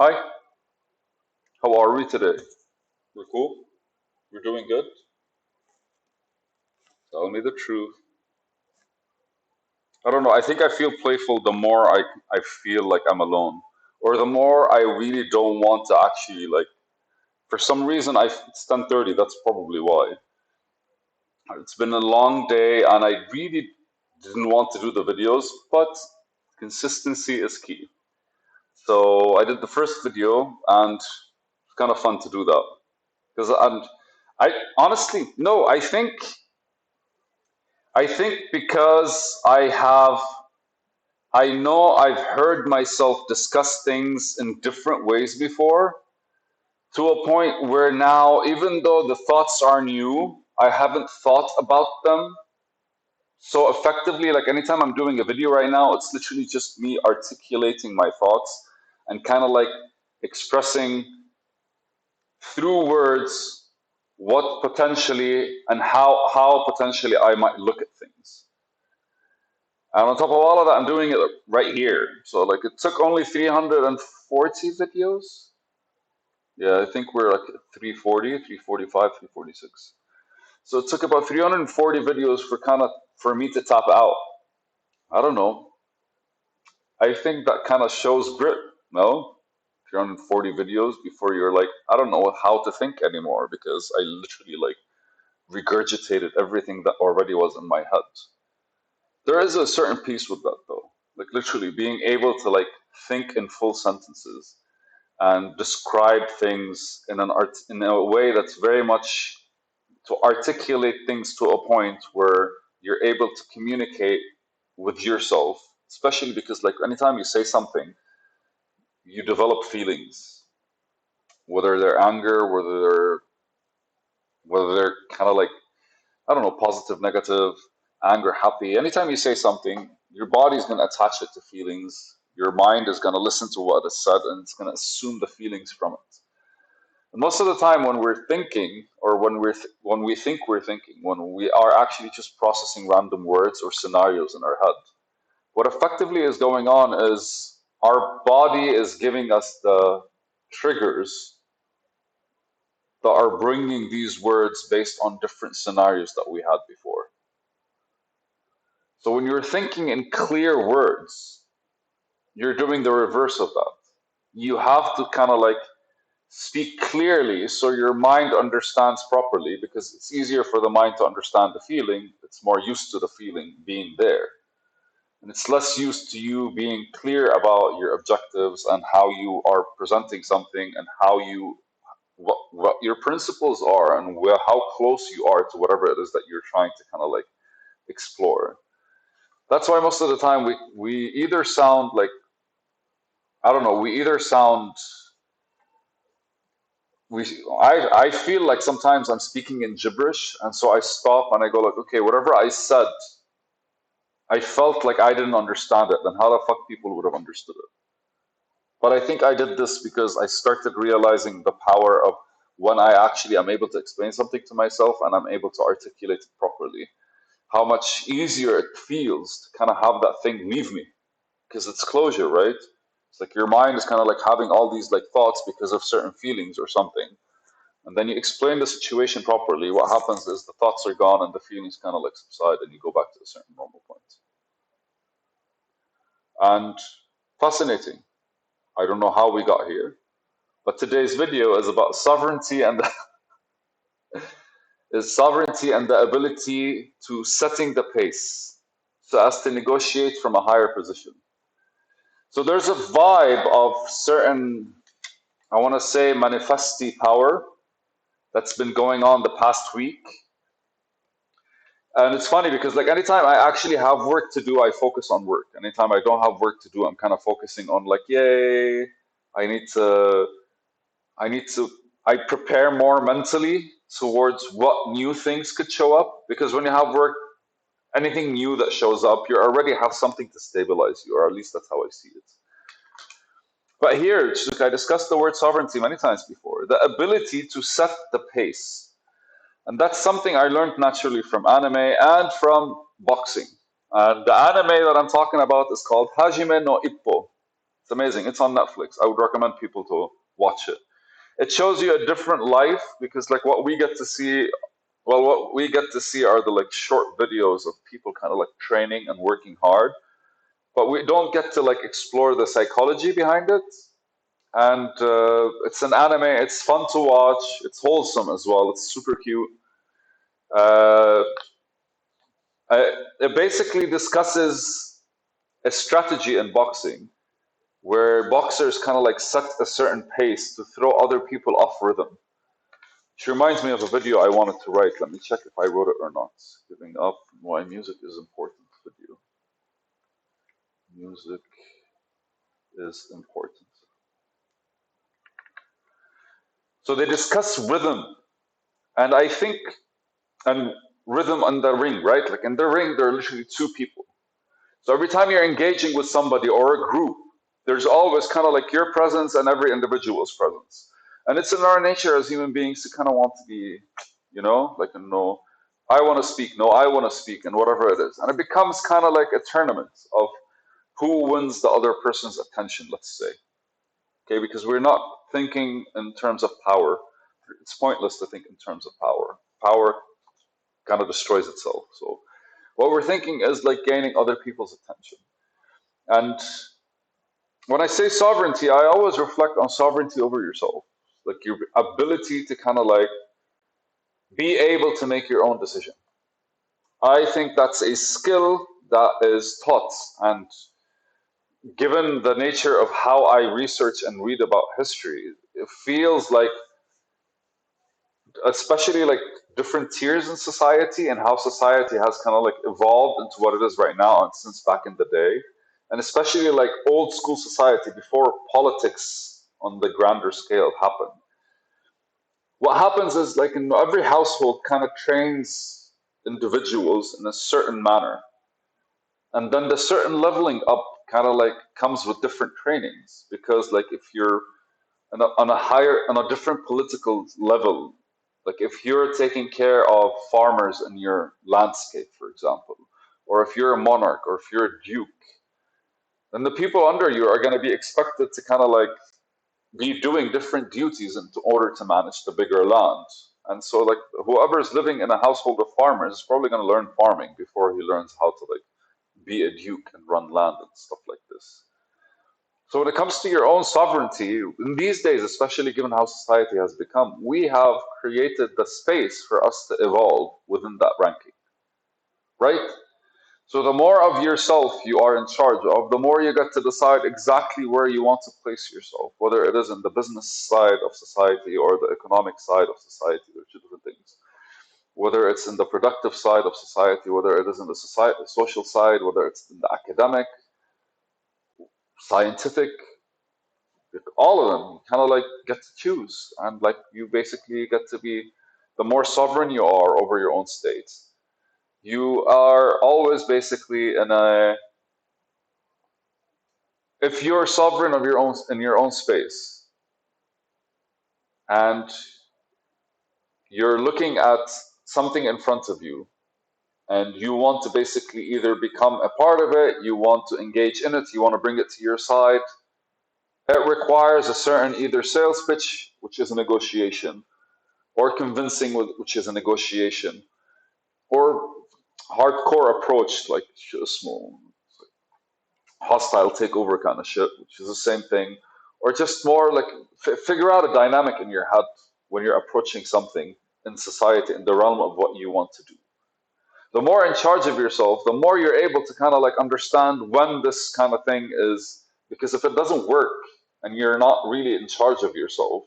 Hi, how are we today? We're cool? We're doing good? Tell me the truth. I don't know. I think I feel playful the more I feel like I'm alone. Or the more I really don't want to actually, like, for some reason, it's 10:30. That's probably why. It's been a long day and I really didn't want to do the videos, but consistency is key. So I did the first video and it's kind of fun to do that. Because I honestly, no, I think because I know I've heard myself discuss things in different ways before, to a point where now, even though the thoughts are new, I haven't thought about them so effectively. Like anytime I'm doing a video right now, it's literally just me articulating my thoughts and kind of like expressing through words what potentially and how potentially I might look at things. And on top of all of that, I'm doing it right here. So like it took only 340 videos. Yeah, I think we're like 340, 345, 346. So it took about 340 videos for me to top out. I don't know. I think that kind of shows grit, no? 340 videos before you're like, I don't know how to think anymore because I literally like regurgitated everything that already was in my head. There is a certain piece with that though. Like literally being able to like think in full sentences and describe things in a way that's very much to articulate things to a point where you're able to communicate with yourself, especially because like anytime you say something, you develop feelings, whether they're anger, whether they're kind of like, I don't know, positive, negative, anger, happy. Anytime you say something, your body's going to attach it to feelings. Your mind is going to listen to what is said and it's going to assume the feelings from it. And most of the time, when we're thinking, or when we think we're thinking, when we are actually just processing random words or scenarios in our head, what effectively is going on is our body is giving us the triggers that are bringing these words based on different scenarios that we had before. So when you're thinking in clear words, you're doing the reverse of that. You have to kind of like speak clearly so your mind understands properly because it's easier for the mind to understand the feeling. It's more used to the feeling being there. And it's less used to you being clear about your objectives and how you are presenting something and what your principles are and how close you are to whatever it is that you're trying to kind of like explore. That's why most of the time we either sound like, I don't know, we either sound we I feel like sometimes I'm speaking in gibberish and so I stop and I go like, okay, whatever I said, I felt like I didn't understand it, then how the fuck people would have understood it? But I think I did this because I started realizing the power of when I actually am able to explain something to myself and I'm able to articulate it properly, how much easier it feels to kind of have that thing leave me because it's closure, right? It's like your mind is kind of like having all these like thoughts because of certain feelings or something. And then you explain the situation properly. What happens is the thoughts are gone and the feelings kind of like subside and you go back to a certain normal point. And fascinating. I don't know how we got here, but today's video is about sovereignty and is sovereignty and the ability to setting the pace so as to negotiate from a higher position. So there's a vibe of certain, I want to say, manifesti power that's been going on the past week. And it's funny because like anytime I actually have work to do, I focus on work. Anytime I don't have work to do, I'm kind of focusing on like, yay, I need to I need to I prepare more mentally towards what new things could show up because when you have work, anything new that shows up, you already have something to stabilize you, or at least that's how I see it. But here, I discussed the word sovereignty many times before, the ability to set the pace. And that's something I learned naturally from anime and from boxing. And the anime that I'm talking about is called Hajime no Ippo. It's amazing. It's on Netflix. I would recommend people to watch it. It shows you a different life because like what we get to see, well, what we get to see are the like short videos of people kind of like training and working hard, but we don't get to like explore the psychology behind it. And it's an anime. It's fun to watch. It's wholesome as well. It's super cute. Uh, it basically discusses a strategy in boxing where boxers kind of like set a certain pace to throw other people off rhythm. Which reminds me of a video I wanted to write. Let me check if I wrote it or not. Giving up why music is important video. Music is important. So they discuss rhythm, and I think, and rhythm in the ring, right? Like in the ring, there are literally two people. So every time you're engaging with somebody or a group, there's always kind of like your presence and every individual's presence. And it's in our nature as human beings to kind of want to be, like, no, I want to speak, no, I want to speak, and whatever it is. And it becomes kind of like a tournament of who wins the other person's attention, let's say. Okay, because we're not thinking in terms of power. It's pointless to think in terms of power. Power kind of destroys itself. So what we're thinking is like gaining other people's attention. And when I say sovereignty, I always reflect on sovereignty over yourself, like your ability to kind of like be able to make your own decision. I think that's a skill that is taught. And given the nature of how I research and read about history, it feels like, especially like different tiers in society and how society has kind of like evolved into what it is right now and since back in the day, and especially like old school society before politics on the grander scale happened. What happens is like in every household kind of trains individuals in a certain manner, and then the certain leveling up kind of like comes with different trainings because like if you're on a different political level, like if you're taking care of farmers in your landscape, for example, or if you're a monarch or if you're a duke, then the people under you are going to be expected to kind of like be doing different duties in order to manage the bigger land. And so like whoever's living in a household of farmers is probably going to learn farming before he learns how to like be a duke and run land and stuff like this. So when it comes to your own sovereignty, in these days, especially given how society has become, we have created the space for us to evolve within that ranking, right? So the more of yourself you are in charge of, the more you get to decide exactly where you want to place yourself, whether it is in the business side of society or the economic side of society, which are different things. Whether it's in the productive side of society, whether it is in the social side, whether it's in the academic, scientific, all of them, you kind of like get to choose, and like you basically get to be, the more sovereign you are over your own state, you are always basically in a, if you're sovereign of your own in your own space and you're looking at something in front of you and you want to basically either become a part of it, you want to engage in it, you want to bring it to your side, it requires a certain either sales pitch, which is a negotiation, or convincing, which is a negotiation, or hardcore approach, like small hostile takeover kind of shit, which is the same thing, or just more like figure out a dynamic in your head when you're approaching something in society in the realm of what you want to do. The more in charge of yourself, the more you're able to kind of like understand when this kind of thing is, because if it doesn't work and you're not really in charge of yourself,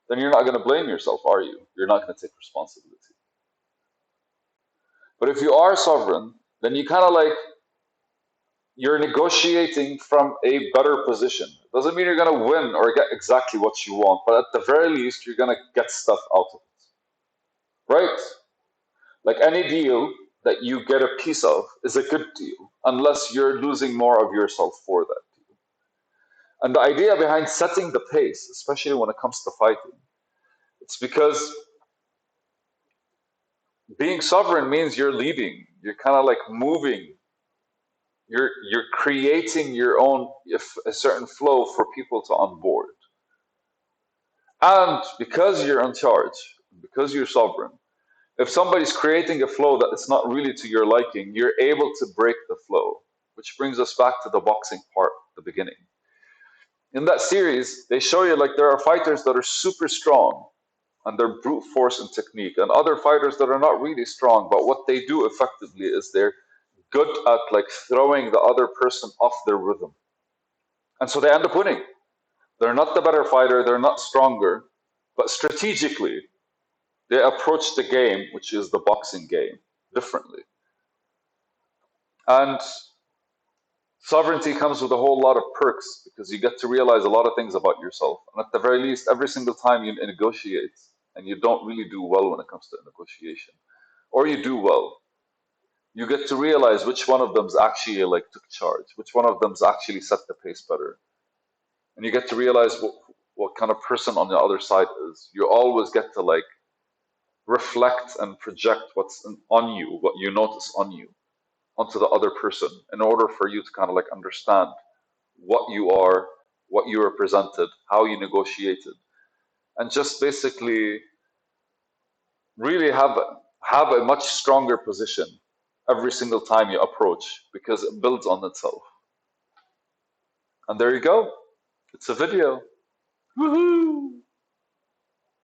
then you're not going to blame yourself, are you? You're not going to take responsibility. But if you are sovereign, then you kind of like, you're negotiating from a better position. It doesn't mean you're going to win or get exactly what you want, but at the very least, you're going to get stuff out of it. Right? Like any deal that you get a piece of is a good deal, unless you're losing more of yourself for that deal. And the idea behind setting the pace, especially when it comes to fighting, it's because being sovereign means you're leading. You're kind of like moving You're creating your own a certain flow for people to onboard. And because you're in charge, because you're sovereign, if somebody's creating a flow that is not really to your liking, you're able to break the flow, which brings us back to the boxing part, the beginning. In that series, they show you like there are fighters that are super strong and they're brute force and technique, and other fighters that are not really strong, but what they do effectively is they're good at like throwing the other person off their rhythm. And so they end up winning. They're not the better fighter, they're not stronger, but strategically, they approach the game, which is the boxing game, differently. And sovereignty comes with a whole lot of perks because you get to realize a lot of things about yourself. And at the very least, every single time you negotiate, and you don't really do well when it comes to negotiation, or you do well, you get to realize which one of them's actually like took charge, which one of them's actually set the pace better, and you get to realize what kind of person on the other side is. You always get to like reflect and project what's on you, what you notice on you, onto the other person in order for you to kind of like understand what you are, what you represented, how you negotiated, and just basically really have a much stronger position every single time you approach because it builds on itself. And there you go. It's a video. Woohoo!